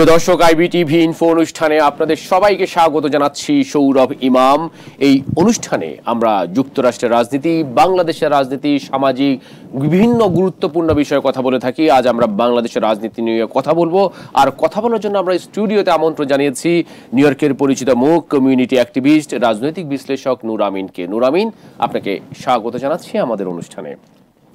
প্রিয় দর্শক, IBTV info অনুষ্ঠানে আপনাদের সবাইকে স্বাগত জানাচ্ছি। সৌরভ ইমাম। এই অনুষ্ঠানে আমরা যুক্তরাষ্ট্রের রাজনীতি, বাংলাদেশের রাজনীতি, সামাজিক বিভিন্ন গুরুত্বপূর্ণ বিষয়ে কথা বলে থাকি। আজ আমরা বাংলাদেশের রাজনীতি নিয়ে কথা বলবো। আর কথা বলার জন্য আমরা স্টুডিওতে আমন্ত্রণ জানিয়েছি নিউ ইয়র্কের পরিচিত মুখ, কমিউনিটি অ্যাক্টিভিস্ট, রাজনৈতিক বিশ্লেষক নূর আমিনকে। নূর আমিন, আপনাকে স্বাগত জানাচ্ছি আমাদের অনুষ্ঠানে।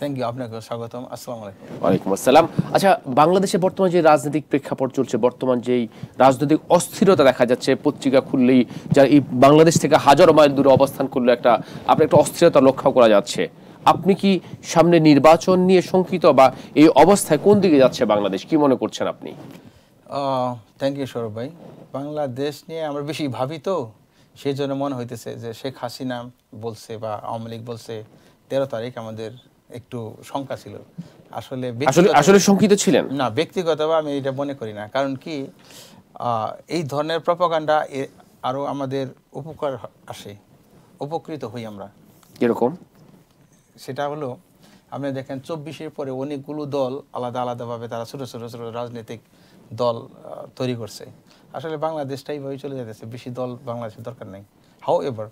থ্যাংক ইউ, আপনাকে স্বাগতম। আসসালামু আলাইকুম। ওয়ালাইকুম আসসালাম। আচ্ছা, বাংলাদেশে বর্তমান যে রাজনৈতিক প্রেক্ষাপট চলছে, বর্তমান যেই রাজনৈতিক অস্থিরতা দেখা যাচ্ছে, পত্রিকা খুললেই যা এই বাংলাদেশ থেকে হাজারো মাইল দূরে অবস্থান করলে আপনার একটা অস্থিরতা লক্ষ্য করা যাচ্ছে। আপনি কি সামনে নির্বাচন নিয়ে শঙ্কিত, বা এই অবস্থায় কোন দিকে যাচ্ছে বাংলাদেশ, কি মনে করছেন আপনি? থ্যাংক ইউ সৌরভ ভাই। বাংলাদেশ নিয়ে আমরা বেশি ভাবি, তো সেই জন্য মনে হইতেছে যে শেখ হাসিনা বলছে বা আওয়ামী লীগ বলছে 13 তারিখ আমাদের একটু শঙ্কা ছিল। আসলে শঙ্কিত ছিলেন না, ব্যক্তিগতভাবে আমি এটা মনে করি না। কারণ কি, এই ধরনের প্রপাগান্ডা আরো আমাদের উপকার আসে, উপকৃত হই আমরা। এরকম সেটা হলো, আপনি দেখেন 24-এর পরে অনেকগুলো দল আলাদা আলাদাভাবে তারা ছোট ছোট ছোট রাজনৈতিক দল তৈরি করছে। আসলে বাংলাদেশটা এইভাবে চলে যেতেছে, বেশি দল বাংলাদেশের দরকার নেই। হাউ এভার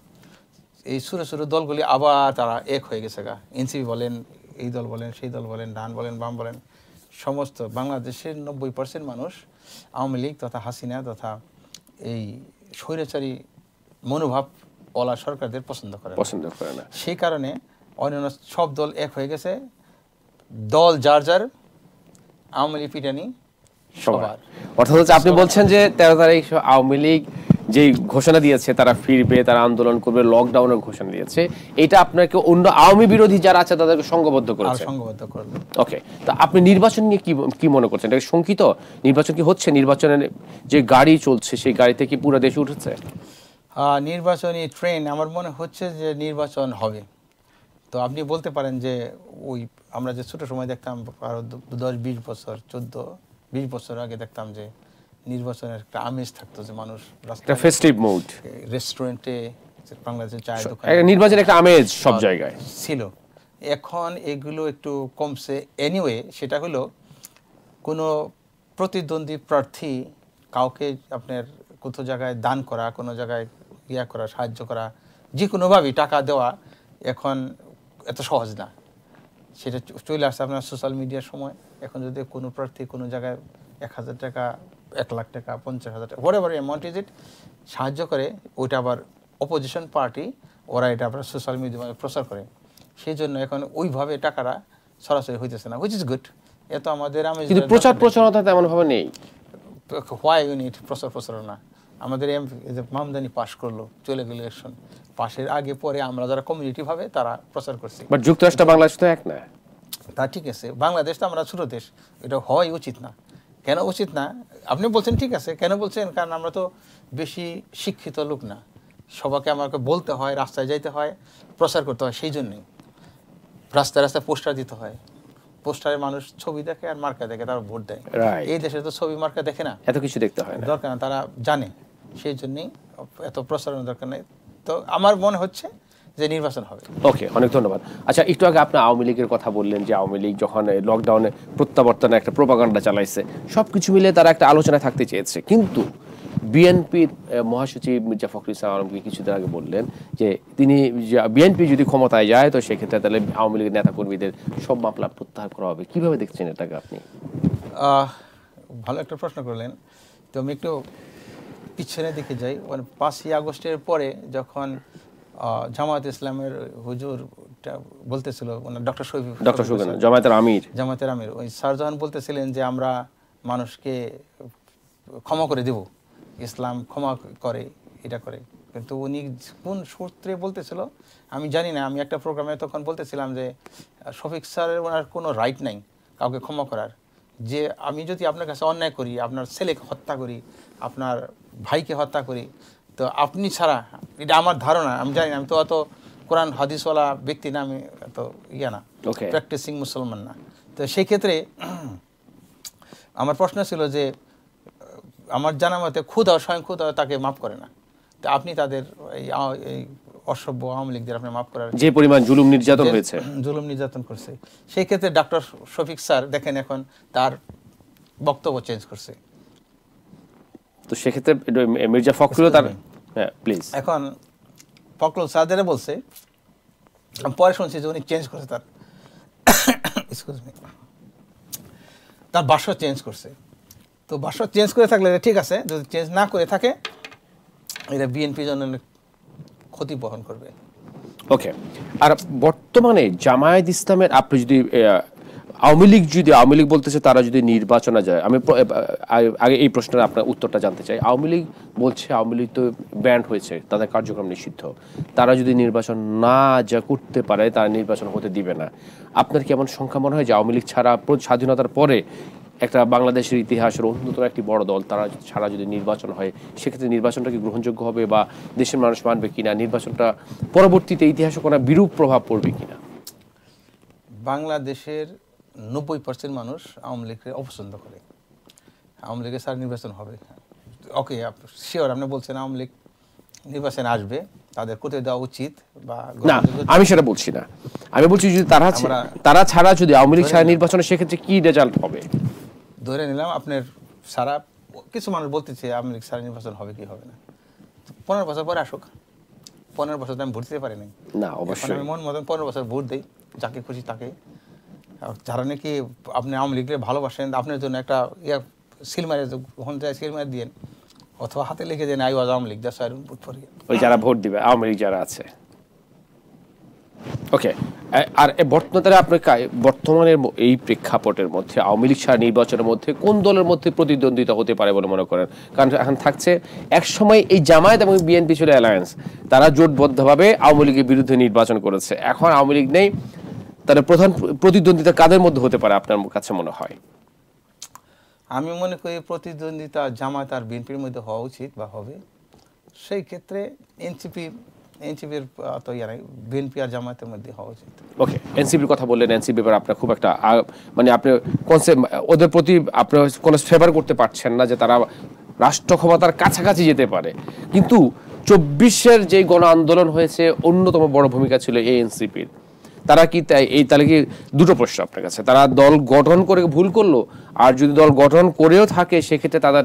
এই ছোট ছোট দলগুলি আবার তারা এক হয়ে গেছে গা। এনসিপি বলেন, এই দল বলেন, সেই দল বলেন, ডান বলেন, বাম বলেন, সমস্ত বাংলাদেশের 90% মানুষ আওয়ামী লীগ তথা হাসিনা তথা এই স্বৈরাচারী মনোভাব ওলা সরকারদের পছন্দ করে না। সেই কারণে অন্যান্য সব দল এক হয়ে গেছে। দল যার যার, আওয়ামী লীগ পিটানি সবার। অর্থাৎ আপনি বলছেন যে 13 তারিখ আওয়ামী লীগ যে ঘোষণা দিয়েছে তারা ফিরবে, তারা আন্দোলন করবে, লকডাউনের ঘোষণা দিয়েছে, এটা আপনাকে অন্য আওয়ামী বিরোধী যারা আছে তাদেরকে সংঘবদ্ধ করেছে। ওকে, তো আপনি নির্বাচন নিয়ে কি মনে করছেন? এটা শঙ্কিত? নির্বাচন কি হচ্ছে? নির্বাচনের যে গাড়ি চলছে সেই গাড়িতে কি পুরো দেশে উঠেছে? নির্বাচনী ট্রেন আমার মনে হচ্ছে যে নির্বাচন হবে। তো আপনি বলতে পারেন যে ওই আমরা যে ছোট সময় দেখতাম, আরো 10-20 বছর 14-20 বছর আগে দেখতাম যে নির্বাচনের একটা আমেজ থাকতো, যে মানুষ রাস্তায় ফেস্টিভ মুড, রেস্টুরেন্টে, বাংলাদেশের চায়ের দোকানে নির্বাচনের একটা আমেজ সব জায়গায় ছিল। এখন এগুলো একটু কমছে। এনিওয়ে, সেটা হলো কোনো প্রতিদ্বন্দ্বী প্রার্থী কাউকে আপনার কোথাও জায়গায় দান করা, কোনো জায়গায় করা, সাহায্য করা, যে কোনোভাবেই টাকা দেওয়া এখন এত সহজ না। সেটা চলে আসছে আপনার সোশ্যাল মিডিয়ার সময়। এখন যদি কোনো প্রার্থী কোনো জায়গায় 1,000 টাকা, 1 লাখ টাকা, 50,000 টাকা, হোয়াটএভার অ্যামাউন্ট ইজ ইট, সাহায্য করে, ওইটা আবার অপোজিশন পার্টি ওরা এটা আবার সোশ্যাল মিডিয়ায় প্রচার করে। সেই জন্য এখন ওইভাবে টাকাটা সরাসরি হইতেছে না, হুইচ ইজ গুড। এত আমাদের কিন্তু প্রচারণা তেমন ভাবে নেই। হোয়াই ইউনিট প্রচারণা? আমাদের মামদানি পাস করলো, চলে গেল ইলেকশন, পাশের আগে পরে আমরা যারা কমিউনিটি ভাবে তারা প্রচার করছি। বাট যুক্তরাষ্ট্র বাংলাদেশ তো এক না। তা ঠিক আছে, বাংলাদেশ তো আমরা ছোট দেশ, এটা হওয়াই উচিত না। কেন উচিত না আপনি বলছেন? ঠিক আছে, কেন বলছেন? কারণ আমরা তো বেশি শিক্ষিত লোক না, সবাইকে আমাকে বলতে হয়, রাস্তায় যাইতে হয়, প্রচার করতে হয়। সেই জন্যই রাস্তায় রাস্তায় পোস্টার দিতে হয়। পোস্টারে মানুষ ছবি দেখে আর মার্কা দেখে, তারা ভোট দেয়। এই দেশে তো ছবি মার্কা দেখে না, এত কিছু দেখতে হয় না, দরকার না, তারা জানে। সেই জন্যই এত প্রচারণের দরকার নেই। তো আমার মনে হচ্ছে যে নির্বাচন হবে। ওকে, অনেক ধন্যবাদ। আচ্ছা, একটু আগে আপনি আওয়ামী লীগের কথা বললেন যে আওয়ামী লীগ যখন লকডাউনে প্রত্যাবর্তনে একটা প্রোপাগান্ডা চালাইছে, সবকিছু মিলে তারা একটা আলোচনায় থাকতে চেয়েছে। কিন্তু বিএনপির মহাসচিব মির্জা ফখরুল ইসলাম আলমগীর কিছুদিন আগে বললেন যে তিনি বিএনপি যদি ক্ষমতায় যায় তো সেক্ষেত্রে তাহলে আওয়ামী লীগের নেতাকর্মীদের সব মামলা প্রত্যাহার করা হবে। কিভাবে দেখছেন এটাকে আপনি? ভালো একটা প্রশ্ন করলেন। তো আমি একটু পিছনে দিকে যাই। 5ই আগস্টের পরে যখন জামায়াত ইসলামের হুজুর বলতেছিল, ডক্টর শফিক, জামায়াতের আমির, ওই স্যার যখন বলতেছিলেন যে আমরা মানুষকে ক্ষমা করে দেব, ইসলাম ক্ষমা করে, এটা করে, কিন্তু উনি কোন সূত্রে বলতেছিল আমি জানি না। আমি একটা প্রোগ্রামে তখন বলতেছিলাম যে শফিক স্যারের ওনার কোনো রাইট নাই কাউকে ক্ষমা করার। যে আমি যদি আপনার কাছে অন্যায় করি, আপনার ছেলেকে হত্যা করি, আপনার ভাইকে হত্যা করি, তো আপনি ছাড়া, এটা আমার ধারণা, আমি জানি না, আমি তো অত কোরআন হাদিসওয়ালা ব্যক্তি না, আমি এত না, প্র্যাকটিসিং মুসলমান না। তো সেই ক্ষেত্রে আমার প্রশ্ন ছিল যে আমার জানা মতে স্বয়ং খুদা তাকে মাফ করে না। তো আপনি তাদের এই অসভ্য আওয়ামী লীগদের আপনি মাফ করার, যে পরিমাণ জুলুম নির্যাতন করছে, সেই ক্ষেত্রে ডক্টর শফিক স্যার দেখেন এখন তার বক্তব্য চেঞ্জ করছে। তো সেক্ষেত্রে মির্জা ফখরুল তার, হ্যাঁ প্লিজ। এখন ফখরুল সাদেরে বলছে, আমি পরে শুনছি যে উনি চেঞ্জ করছে তার এক্সকিউজ মি, তার ভাষ্য চেঞ্জ করছে। তো ভাষ্য চেঞ্জ করে থাকলে এটা ঠিক আছে, যদি চেঞ্জ না করে থাকে এটা বিএনপির জন্য অনেক ক্ষতি বহন করবে। ওকে, আর বর্তমানে জামায়াত ইসলামের আপনি যদি আওয়ামী লীগ বলতেছে তারা যদি নির্বাচনে যায়, আমি আগে এই প্রশ্নের আপনার উত্তরটা জানতে চাই। আওয়ামী লীগ বলছে আওয়ামী লীগ তো ব্যান্ড হয়েছে, তাদের কার্যক্রম নিষিদ্ধ, তারা যদি নির্বাচন না যা করতে পারে তারা নির্বাচন হতে দিবে না। আপনার কি এমন সংখ্যা মনে হয় যে আওয়ামী লীগ ছাড়া স্বাধীনতার পরে একটা বাংলাদেশের ইতিহাসের অন্যতম একটি বড় দল, তারা ছাড়া যদি নির্বাচন হয় সেক্ষেত্রে নির্বাচনটা কি গ্রহণযোগ্য হবে বা দেশের মানুষ মানবে কিনা, নির্বাচনটা পরবর্তীতে ইতিহাসে কোনো বিরূপ প্রভাব পড়বে কিনা? বাংলাদেশের 90% মানুষ আওয়ামী লীগকে অপছন্দ করে, আওয়ামী লীগের স্যার নির্বাচন হবে। ওকে, শিওর আপনি বলছেন আওয়ামী লীগ নির্বাচনে আসবে, তাদের করতে দেওয়া উচিত বা না, আমি সেটা বলছি না। আমি বলছি যদি তারা ছাড়া যদি আওয়ামী লীগ ছাড়া নির্বাচনে সেক্ষেত্রে কি রেজাল্ট হবে? ধরে নিলাম আপনার সারা কিছু মানুষ বলতেছে আওয়ামী লীগ সারা নির্বাচন হবে কি হবে না, 15 বছর পরে আসুক। 15 বছর তো আমি ভোট দিতে পারি নাই না, অবশ্যই আমি মন মতন 15 বছর ভোট দিই, যাকে খুশি তাকে। যারা নাকি আপনি আওয়ামী লীগকে ভালোবাসেন, আপনার জন্য একটা সিল মারে ওখান থেকে সিল মারে দিয়েন, অথবা হাতে লিখে দেন I was Awami League, that's I vote for you. ওই যারা ভোট দিবে আওয়ামী লীগ যারা আছে। ওকে, আর বর্তমানের এই প্রেক্ষাপটের মধ্যে আওয়ামী লীগ ছাড়া নির্বাচনের মধ্যে কোন দলের মধ্যে প্রতিদ্বন্দ্বিতা হতে পারে বলে মনে করেন? কারণ এখন থাকছে এক সময় এই জামায়াত এবং বিএনপি ছিল অ্যালায়েন্স, তারা জোটবদ্ধভাবে আওয়ামী লীগের বিরুদ্ধে নির্বাচন করেছে। এখন আওয়ামী লীগ নেই, তাদের প্রধান প্রতিদ্বন্দ্বিতা কাদের মধ্যে হতে পারে আপনার কাছে মনে হয়? আমি মনে করি প্রতিদ্বন্দ্বিতা জামায়াত আর বিএনপির মধ্যে হওয়া উচিত বা হবে। সেই ক্ষেত্রে এনসিপির তো নাই, বিএনপি আর জামায়াতের মধ্যে হওয়া উচিত। ওকে, এনসিপির কথা বললেন, এনসিপি ব্যাপারে আপনার খুব একটা মানে আপনি ওদের প্রতি আপনার কোনো ফেভার করতে পারছেন না যে তারা রাষ্ট্র ক্ষমতার কাছাকাছি যেতে পারে, কিন্তু 24-এর যে গণ আন্দোলন হয়েছে অন্যতম বড় ভূমিকা ছিল এই এনসিপির। তারা কি তাহলে কি দুটো প্রশ্ন আপনার কাছে, তারা দল গঠন করে ভুল করলো, আর যদি দল গঠন করেও থাকে সেক্ষেত্রে তাদের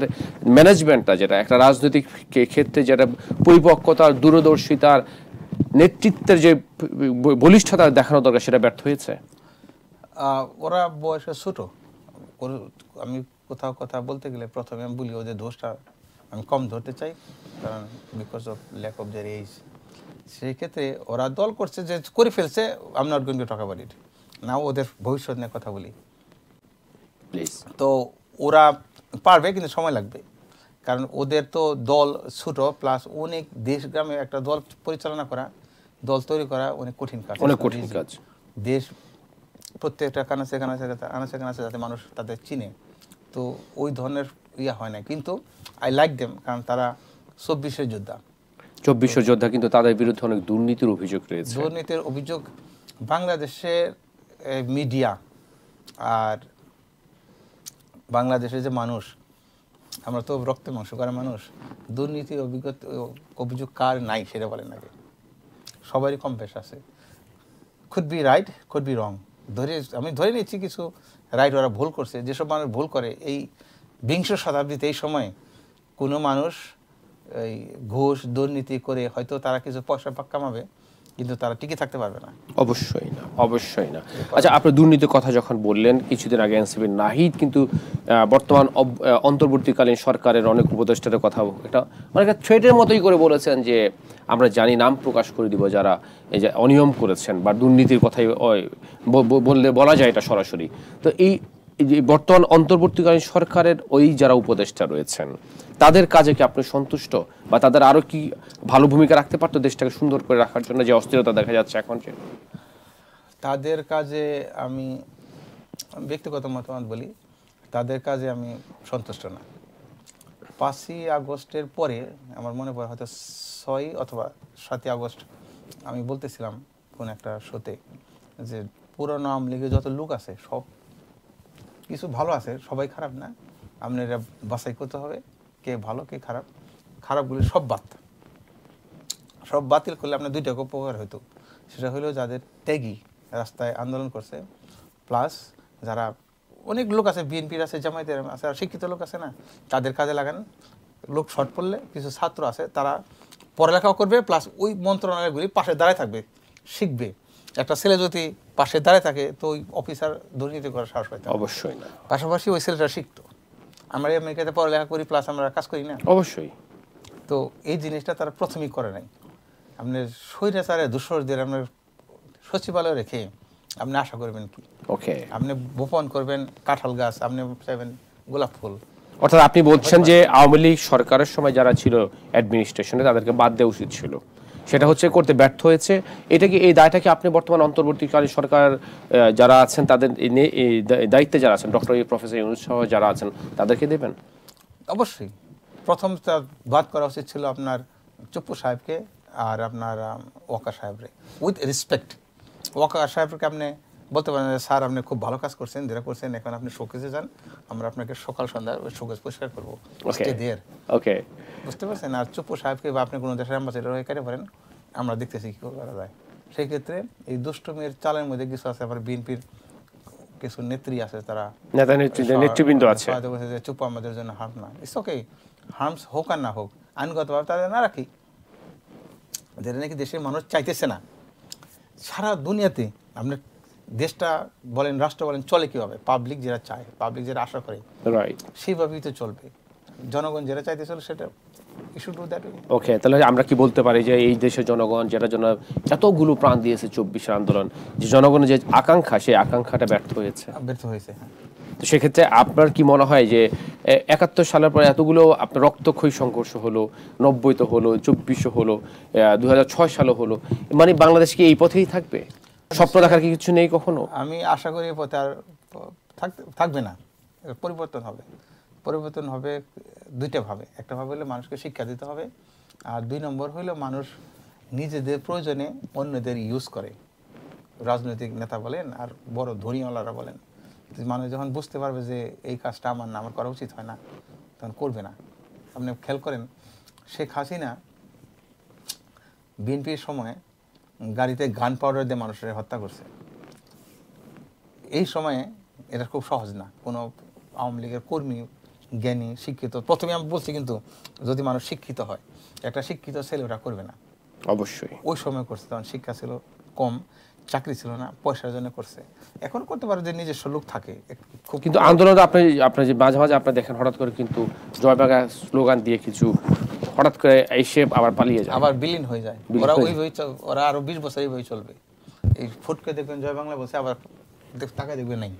ম্যানেজমেন্টটা যেটা একটা রাজনৈতিক ক্ষেত্রে যেটা পরিপক্কতার, দূরদর্শিতার, নেতৃত্বের যে বলিষ্ঠতা দেখানো দরকার সেটা ব্যর্থ হয়েছে? ওরা বয়সে ছোট, আমি কোথাও কথা বলতে গেলে প্রথমে আমি বলি ওদের দোষটা আমি কম ধরতে চাই, কারণ because of lack of their edge. সেই ক্ষেত্রে ওরা দল করছে যে করে ফেলছে, I am not going to talk about it now. ওদের ভবিষ্যৎ নিয়ে কথা বলি প্লিজ। তো ওরা পারবে, কিন্তু সময় লাগবে, কারণ ওদের তো দল ছোট, প্লাস অনেক দেশ গ্রামে একটা দল পরিচালনা করা, দল তৈরি করা অনেক কঠিন কাজ, অনেক কঠিন কাজ। দেশ প্রত্যেকটা কানাচে কানাচে যাতে মানুষ তাদের চিনে, তো ওই ধরনের হয় না। কিন্তু আই লাইক দেম, কারণ তারা 24-এর যোদ্ধা। 24 যোদ্ধা, কিন্তু তাদের বিরুদ্ধে অনেক দুর্নীতির অভিযোগ রয়েছে। দুর্নীতির অভিযোগ বাংলাদেশের মিডিয়া আর বাংলাদেশের যে মানুষ, আমরা তো রক্তে মাংস করা মানুষ, দুর্নীতির অভিযোগ কার নাই সেটা বলেন আগে। সবারই কম পেশ আছে, could be right, could be wrong. আমি ধরে নিচ্ছি কিছু রাইট ওরা ভুল করছে। যেসব মানুষ ভুল করে এই 20 শতাব্দীতে এই সময় কোনো মানুষ এই ঘুষ দুর্নীতি করে হয়তো তারা কিছু পয়সা কামাবে, কিন্তু তারা টিকে থাকতে পারবে না। অবশ্যই না, অবশ্যই না। আচ্ছা, আপনি দুর্নীতির কথা যখন বললেন, কিছুদিন আগে এনসিপির নাহিদ কিন্তু বর্তমান অন্তর্বর্তীকালীন সরকারের অনেক উপদেষ্টাদের কথা এটা মানে থ্রেটের মতোই করে বলেছেন যে আমরা জানি, নাম প্রকাশ করে দিব যারা এই যে অনিয়ম করেছেন বা দুর্নীতির কথাই বলা যায় এটা সরাসরি। তো এই যে বর্তমান অন্তর্বর্তীকালীন সরকারের ওই যারা উপদেষ্টা রয়েছেন তাদের কাজে কি আপনি সন্তুষ্ট, বা তাদের আরো কি ভালো ভূমিকা রাখতে পারতো দেশটাকে সুন্দর করে রাখার জন্য, যে অস্থিরতা দেখা যাচ্ছে এখন? তাদের কাজে আমি ব্যক্তিগত মতামত বলি, তাদের কাজে আমি সন্তুষ্ট না। 5ই আগস্টের পরে আমার মনে পড়ে হয়তো 6 অথবা 7ই আগস্ট আমি বলতেছিলাম কোন একটা শোতে যে পুরনো আওয়ামী লীগের যত লোক আছে সব কিছু ভালো আছে, সবাই খারাপ না, আপনার এটা বাছাই করতে হবে কে ভালো কে খারাপ। খারাপগুলি সব বাতিল করলে আপনার 2টা উপকার হতো। সেটা হলো যাদের ত্যাগী রাস্তায় আন্দোলন করছে, প্লাস যারা অনেক লোক আছে, বিএনপির আছে, জামায়াতের আছে, আর শিক্ষিত লোক আছে না, তাদের কাজে লাগান। লোক শর্ট পড়লে কিছু ছাত্র আছে তারা পড়ালেখাও করবে প্লাস ওই মন্ত্রণালয়গুলি পাশে দাঁড়ায় থাকবে, শিখবে। একটা ছেলে যদি পাশে দাঁড়ায় থাকে তো ওই অফিসার দুর্নীতি করার সাহস পাইতো অবশ্যই না। পাশাপাশি ওই ছেলেটা শিখতো। আমরা আমেরিকাতে পড়ালেখা করি প্লাস আমরা কাজ করি না, অবশ্যই। তো এই জিনিসটা তারা প্রথমেই করে নাই। আপনার স্বৈরাচারে দূষরদের আপনার সচিবালয়ে রেখে আপনি আশা করবেন কি? ওকে, আপনি বপন করবেন কাঁঠাল গাছ, আপনি চাইবেন গোলাপ ফুল। অর্থাৎ আপনি বলছেন যে আওয়ামী লীগ সরকারের সময় যারা ছিল অ্যাডমিনিস্ট্রেশনে তাদেরকে বাদ দেওয়া উচিত ছিল, সেটা হচ্ছে করতে ব্যর্থ হয়েছে। এটা কি, এই দায়টা কি আপনি বর্তমান অন্তর্বর্তীকালীন সরকার যারা আছেন তাদের এই দায়িত্বে যারা আছেন, ডক্টর প্রফেসর ইউনূস সহ যারা আছেন তাদেরকে দেবেন? অবশ্যই প্রথম বাদ করা উচিত ছিল আপনার চুপ্পু সাহেবকে আর আপনার ওয়াকার সাহেবরে, উইথ রেসপেক্ট। ওয়াকার সাহেবকে আপনি বলতে পারেন স্যার আপনি খুব ভালো কাজ করছেন, যেটা করছেন, এখন আপনি শোকেজে যান, আমরা আপনাকে সকাল সন্ধ্যা শোকেজ পরিষ্কার করবো, ওকে, বুঝতে পারছেন? আর চুপ্পু সাহেবকে বা আপনি কোনো দেশের অ্যাম্বাসেডার হয়ে কেটে পারেন, আমরা দেখতেছি কী করা যায়। সেই ক্ষেত্রে এই দুষ্টমির চালের মধ্যে কিছু আছে, আবার বিএনপির কিছু নেত্রী আছে, তারা নেতৃবৃন্দ আছে, চুপ্পু আমাদের জন্য হার্ম না, ইটস ওকে, হার্মস হোক আর না হোক আইনগতভাবে তাদের না রাখি, যেটা নাকি দেশের মানুষ চাইতেছে না। সারা দুনিয়াতে আপনার দেশটা বলেন, রাষ্ট্র বলেন, চলে কীভাবে? পাবলিক যেটা চায়, পাবলিক যেটা আশা করে, রাইট, সেইভাবেই তো চলবে। জনগণ যেটা চাইতেছিল সেটা ইস্যু টু দ্যাট। ওকে, তাহলে আমরা কি বলতে পারি যে এই দেশের জনগণ যেটার জন্য এতগুলো প্রাণ দিয়েছে 24 আন্দোলন, যে জনগণের যে আকাঙ্ক্ষা, সেই আকাঙ্ক্ষাটা ব্যর্থ হয়েছে? ব্যর্থ হয়েছে, হ্যাঁ। তো সেক্ষেত্রে আপনার কি মনে হয় যে 71 সালের পরে এতগুলো আপনার রক্তক্ষয়ী সংঘর্ষ হলো, 90 হলো, 24 হলো, 2006 সালে হলো, মানে বাংলাদেশ কি এই পথেই থাকবে? স্বপ্ন দেখার কি কিছু নেই কখনো? আমি আশা করি এই পথে আর থাকবে না, পরিবর্তন হবে। পরিবর্তন হবে দুইটা ভাবে। একটা ভাবে হলো মানুষকে শিক্ষা দিতে হবে, আর 2 নম্বর হলো মানুষ নিজেদের প্রয়োজনে অন্যদের ইউজ করে। রাজনৈতিক নেতা বলেন আর বড় ধনীওয়ালারা বলেন, মানুষ যখন বুঝতে পারবে যে এই কাজটা আমার না, আমার করা উচিত হয় না, তখন করবে না। আপনি খেয়াল করেন, শেখ হাসিনা বিএনপির সময় গাড়িতে গান পাউডার দিয়ে মানুষের হত্যা করছে। এই সময়ে এটা খুব সহজ না, কোনো আওয়ামী লীগের কর্মী, জ্ঞানী, শিক্ষিত, প্রথমে আমি বলছি, কিন্তু যদি মানুষ শিক্ষিত হয়, একটা শিক্ষিত ছেলে ওটা করবে না। অবশ্যই ওই সময় করছে, তখন শিক্ষা ছিল কম, চাকরি ছিল না, পয়সার জন্য করছে। এখন করতে পারে যে নিজস্ব লোক থাকে খুব। কিন্তু আন্দোলন আপনি যে মাঝে মাঝে আপনি দেখেন হঠাৎ করে কিন্তু জয়বাগা স্লোগান দিয়ে কিছু হঠাৎ করে এসে আবার পালিয়ে যায়, আবার বিলীন হয়ে যায়। ওরা ওইভাবেই ওরা আরো 20 বছর এইভাবেই চলবে। এই ফুটকে দেখবেন জয় বাংলা বলছে, আবার টাকা দেখবেন নাই।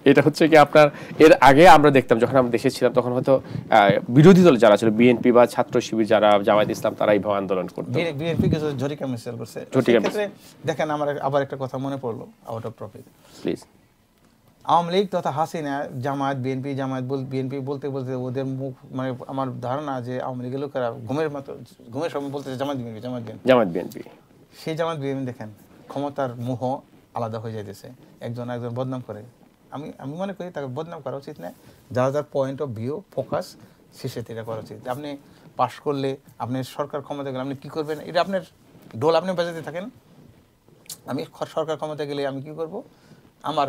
এটা হচ্ছে কি আপনার, এর আগে আমরা দেখতাম যখন আমরা দেশে ছিলাম, তখন হয়তো বিরোধী দল যারা ছিল, বিএনপি বা ছাত্র শিবির যারা, জামায়াত ইসলাম, তারা এইভাবে আন্দোলন করতো। বিএনপি কিছু ঝটিকা মিছিল করছে। দেখেন, আমার আবার একটা কথা মনে পড়লো, out of topic please. Awami League তথা হাসিনা, জামায়াত, বিএনপি বলতে বলতে ওদের মুখ, মানে আমার ধারণা যে আওয়ামী লীগের লোকেরা ঘুমের সময় বলতেছে জামায়াত বিএনপি। সেই জামায়াত বিএনপি দেখেন ক্ষমতার মোহ আলাদা হয়ে যাইতেছে, একজন বদনাম করে। আমি মনে করি তাকে বদনাম করা উচিত না, যার পয়েন্ট অফ ভিউ, ফোকাস, শেষে এটা করা উচিত। আপনি পাশ করলে, আপনি সরকার ক্ষমতা গেলে আপনি কী করবেন, এটা আপনার ঢোল আপনি বাজাতে থাকেন। আমি সরকার ক্ষমতা গেলে আমি কি করব, আমার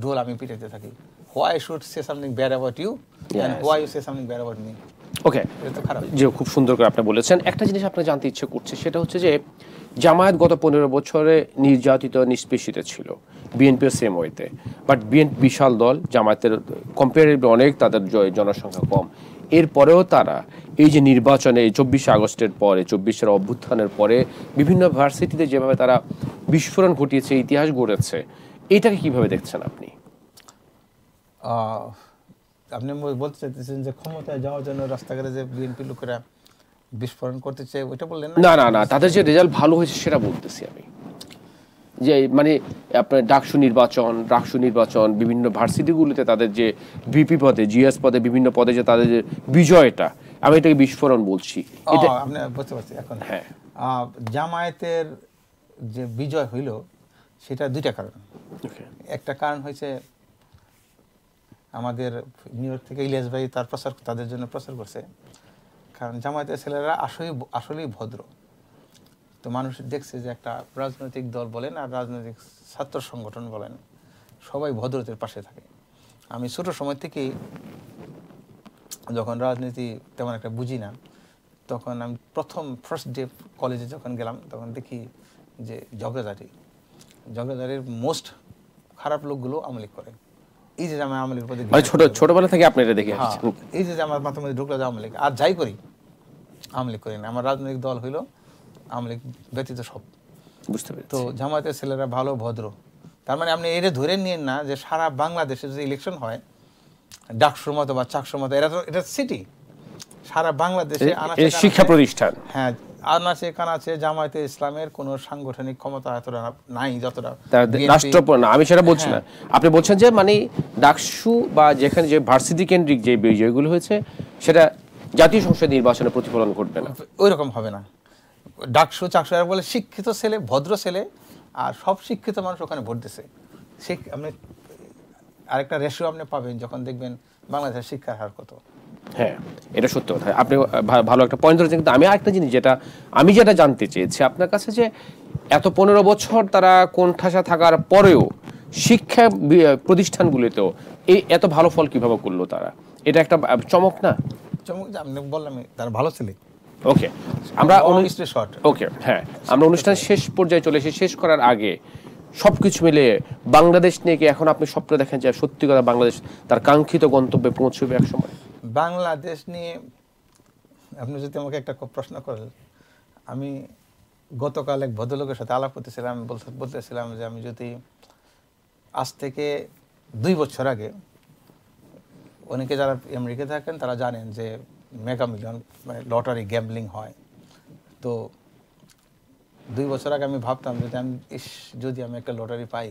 ঢোল আমি পিটাইতে থাকি। Why should say something bad about you and why you say something bad about me. Okay, যে খুব সুন্দর করে আপনি বলেছেন। একটা জিনিস আপনার জানতে ইচ্ছে করছে, সেটা হচ্ছে যে জামায়াত গত 15 বছরে নির্যাতিত, নিষ্পেষিত ছিল, বিএনপিও সেম ওয়েতে, বাট বিএনপি বিশাল দল, জামায়াতের কম্পারেটিভলি অনেক তাদের জনসংখ্যা কম, এরপরেও তারা এই যে নির্বাচনে 24 আগস্টের পরে, 24-এর অভ্যুত্থানের পরে বিভিন্ন ভার্সিটিতে যেভাবে তারা বিস্ফোরণ ঘটিয়েছে, ইতিহাস গড়েছে, এইটাকে কিভাবে দেখছেন আপনি? আপনি বলতে চাইতেছেন যে ক্ষমতায় যাওয়ার জন্য রাস্তাঘাটে যে বিএনপি লোকেরা বিস্ফোরণ করতে চায়, ওইটা বললেন না? না, তাদের যে রেজাল্ট ভালো হয়েছে সেটা বলতেছি আমি, যে মানে আপনার ডাকসু নির্বাচন, বিভিন্ন ভার্সিটিগুলোতে তাদের যে ভিপি পদে, জিএস পদে, বিভিন্ন পদে যে তাদের যে বিজয়টা, আমি এটাকে বিস্ফোরণ বলছি। আপনি বুঝতে পারছি এখন। হ্যাঁ, জামায়াতের যে বিজয় হইল, সেটা দুইটা কারণ। একটা কারণ হয়েছে আমাদের নিউ ইয়র্ক থেকে ইলিয়াস ভাই তাদের জন্য প্রচার করছে, কারণ জামায়াতের ছেলেরা আসলেই ভদ্র। তো মানুষ দেখছে যে একটা রাজনৈতিক দল বলেন আর রাজনৈতিক ছাত্র সংগঠন বলেন, সবাই ভদ্রতার পাশে থাকে। আমি ছোট সময় থেকেই যখন রাজনীতি তেমন একটা বুঝি না, তখন আমি ফার্স্ট ডে কলেজে যখন গেলাম তখন দেখি যে জগদারির মোস্ট খারাপ লোকগুলো আওয়ামী লীগ করে। এই যে আমি আওয়ামী লীগের প্রতি ছোটবেলা থেকে আপনি এটা দেখে হ্যাঁ, আসছেন। এই যে আমার মাথার মধ্যে ঢুকলো যে আওয়ামী লীগ, আর যাই করি আওয়ামী লীগ করি না, আমার রাজনৈতিক দল হইলো আওয়ামী লীগ ব্যতীত সব। বুঝতে পেরেছি। তো জামায়াতের ছেলেরা ভালো ভদ্র, তার মানে আপনি এটা ধরে নিন না যে সারা বাংলাদেশে যে ইলেকশন হয় ডাকসুর মতো বা চাকসুর মতো, এটা সিটি, সারা বাংলাদেশে শিক্ষা প্রতিষ্ঠান, হ্যাঁ আনাচে কানাচে জামায়াতে ইসলামের কোনো সাংগঠনিক ক্ষমতা এতটা নাই যতটা রাষ্ট্রপূর্ণ। আমি সেটা বলছি না, আপনি বলছেন যে মানে ডাকসু বা যেখানে যে ভার্সিটি কেন্দ্রিক যে বিজয়গুলো হয়েছে সেটা জাতীয় সংসদ নির্বাচনে প্রতিফলন ঘটবে না, ওই রকম হবে না। ডাকসু চাকসু এরা বলে শিক্ষিত ছেলে, ভদ্র ছেলে, আর সব শিক্ষিত মানুষ ওখানে ভোট দিছে। আপনি আরেকটা রেশিও আপনি পাবেন যখন দেখবেন বাংলাদেশের শিক্ষার হার কত। হ্যাঁ, এটা সত্য কথা, আপনি ভালো একটা পয়েন্ট ধরেছেন। কিন্তু আমি আরেকটা জিনিস আমি যেটা জানতে চেয়েছি আপনার কাছে, যে এত 15 বছর তারা কোণঠাসা থাকার পরেও শিক্ষা প্রতিষ্ঠানগুলিতেও এত ভালো ফল কিভাবে করলো তারা? এটা একটা চমক না? চমক, আপনি বললাম তারা ভালো ছেলে। ওকে, আমরা ওকে, হ্যাঁ, আমরা অনুষ্ঠান শেষ পর্যায়ে চলে এসেছি। শেষ করার আগে সবকিছু মিলে বাংলাদেশ নিয়ে কি এখন আপনি স্বপ্ন দেখেন যে সত্যি কথা বাংলাদেশ তার কাঙ্ক্ষিত গন্তব্যে পৌঁছবে এক সময়? বাংলাদেশ নিয়ে আপনি যদি আমাকে একটা প্রশ্ন করেন, আমি গতকাল এক ভদ্রলোকের সাথে আলাপ করতেছিলাম, বলতেছিলাম যে আমি যদি আজ থেকে 2 বছর আগে, অনেকে যারা আমেরিকা থাকেন তারা জানেন যে মেগা মিলিয়ন মানে লটারি গ্যাম্বলিং হয়। তো 2 বছর আগে আমি ভাবতাম যদি আমি একটা লটারি পাই,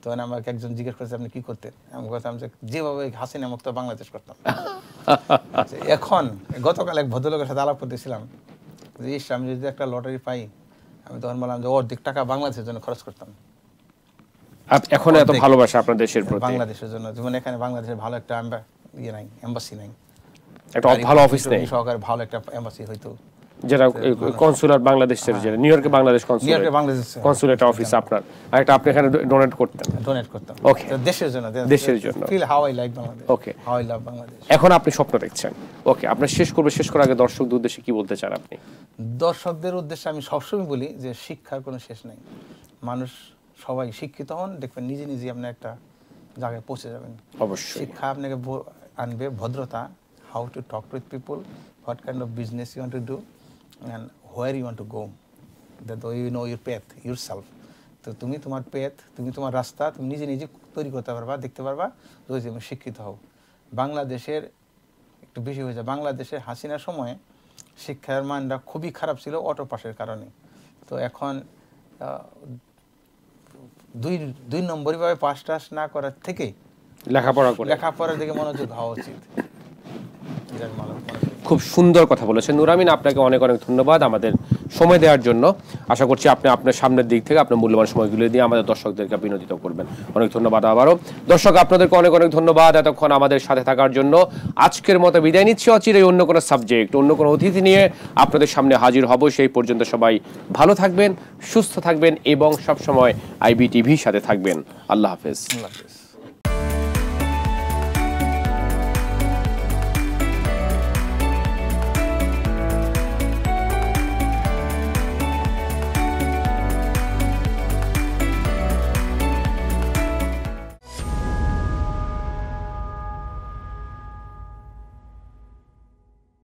তখন আমাকে একজন জিজ্ঞেস করেছে আপনি কি করতেন, আমি বলতাম যে যেভাবে হাসিনা মুক্ত বাংলাদেশ করতাম। এখন গতকাল এক ভদ্রলোকের সাথে আলাপ করতেছিলাম যে আমি যদি একটা লটারি পাই, আমি তখন বললাম যে অর্ধেক টাকা বাংলাদেশের জন্য খরচ করতাম। এখন এত ভালোবাসা আপনার দেশের প্রতি? বাংলাদেশের জন্য, যেমন এখানে বাংলাদেশের ভালো একটা এম্বাসি নাই, একটা ভালো অফিস নেই, সহকারে ভালো একটা এম্বাসি হয়তো, যেটা কনসুলার বাংলাদেশের, যেটা নিউ ইয়র্কে বাংলাদেশ কনসুলেট অফিস আপনার, আর একটা আপনি এখানে ডোনেট করতেন। ওকে, দেশের জন্য feel how I like Bangladesh, okay, how I love Bangladesh. এখন আপনি স্বপ্ন দেখছেন। ওকে, আপনার শেষ করার আগে দর্শকদের উদ্দেশ্যে কি বলতে চান আপনি? দর্শকদের উদ্দেশ্যে আমি সবসময় বলি যে শিক্ষার কোনো শেষ নেই। মানুষ সবাই শিক্ষিত হন, দেখবেন নিজে নিজে আপনি একটা জায়গায় পৌঁছে যাবেন। অবশ্যই শিক্ষা আপনাকে আনবে ভদ্রতা, how to talk with people, what kind of business you want to do and where you want to go, that you know your path yourself. তো তুমি তোমার পেথ, তুমি তোমার রাস্তা তুমি নিজে নিজে তৈরি করতে পারবা, দেখতে পারবা যদি তুমি শিক্ষিত হও। বাংলাদেশের একটু বেশি হয়ে যায়, বাংলাদেশের হাসিনার সময়ে শিক্ষার মানটা খুবই খারাপ ছিল অটো পাসের কারণে। তো এখন 2 নম্বরই ভাবে পাস টাস না করার থেকে লেখাপড়ার দিকে মনোযোগ হওয়া উচিত। খুব সুন্দর কথা বলেছেন নূর আমিন, আপনাকে অনেক অনেক ধন্যবাদ আমাদের সময় দেওয়ার জন্য। আশা করছি আপনি আপনার সামনের দিক থেকে আপনার মূল্যবান সময়গুলো দিয়ে আমাদের দর্শকদেরকে বিনোদিত করবেন। অনেক ধন্যবাদ আবারও। দর্শক, আপনাদেরকে অনেক অনেক ধন্যবাদ এতক্ষণ আমাদের সাথে থাকার জন্য। আজকের মতো বিদায় নিচ্ছি। অচিরেই অন্য কোনো সাবজেক্ট, অন্য কোনো অতিথি নিয়ে আপনাদের সামনে হাজির হব। সেই পর্যন্ত সবাই ভালো থাকবেন, সুস্থ থাকবেন এবং সবসময় IBTVর সাথে থাকবেন। আল্লাহ হাফেজ।